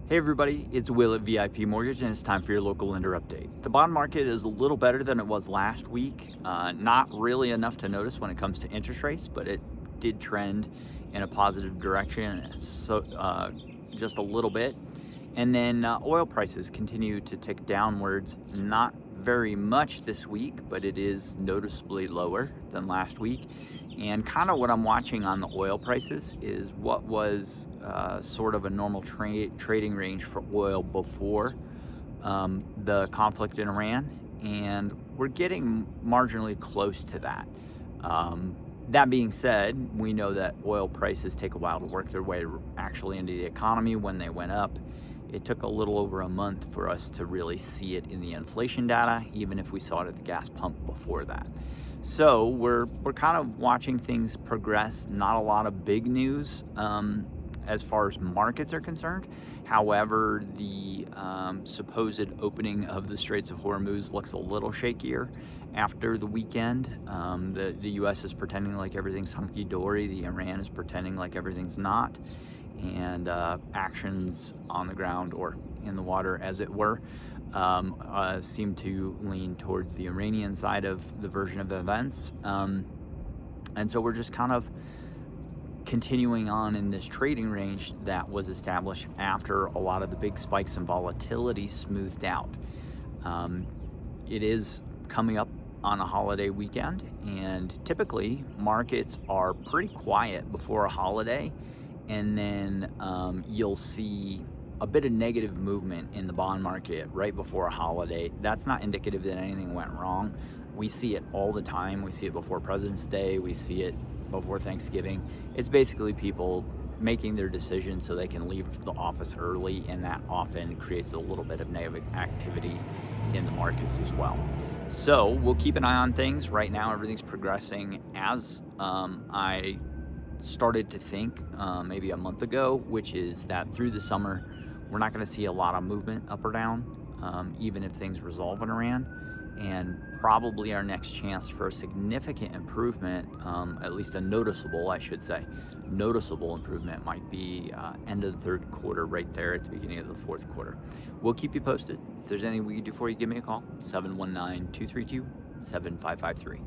Hey everybody, it's Will at VIP Mortgage and it's time for your local lender update. The bond market is a little better than it was last week. Not really enough to notice when it comes to interest rates, but it did trend in a positive direction, just a little bit. And then oil prices continue to tick downwards, not very much this week, but it is noticeably lower than last week. And kind of what I'm watching on the oil prices is what was sort of a normal trading range for oil before the conflict in Iran. And we're getting marginally close to that. That being said, we know that oil prices take a while to work their way actually into the economy. When they went up, it took a little over a month for us to really see it in the inflation data, even if we saw it at the gas pump before that. So we're kind of watching things progress. Not a lot of big news as far as markets are concerned. However, the supposed opening of the Straits of Hormuz looks a little shakier after the weekend. The U.S. is pretending like everything's hunky-dory. The Iran is pretending like everything's not. And actions on the ground, or in the water as it were, seem to lean towards the Iranian side of the version of events. And so we're just kind of continuing on in this trading range that was established after a lot of the big spikes in volatility smoothed out. It is coming up on a holiday weekend, and typically markets are pretty quiet before a holiday, and then you'll see a bit of negative movement in the bond market right before a holiday. That's not indicative that anything went wrong. We see it all the time. We see it before President's Day. We see it before Thanksgiving. It's basically people making their decisions so they can leave the office early, and that often creates a little bit of negative activity in the markets as well. So we'll keep an eye on things. Right now, everything's progressing as I started to think maybe a month ago, which is that through the summer, we're not going to see a lot of movement up or down, even if things resolve in Iran. And probably our next chance for a significant improvement, at least a noticeable, I should say, noticeable improvement, might be end of the third quarter, right there at the beginning of the fourth quarter. We'll keep you posted. If there's anything we can do for you, give me a call, 719-232-7553.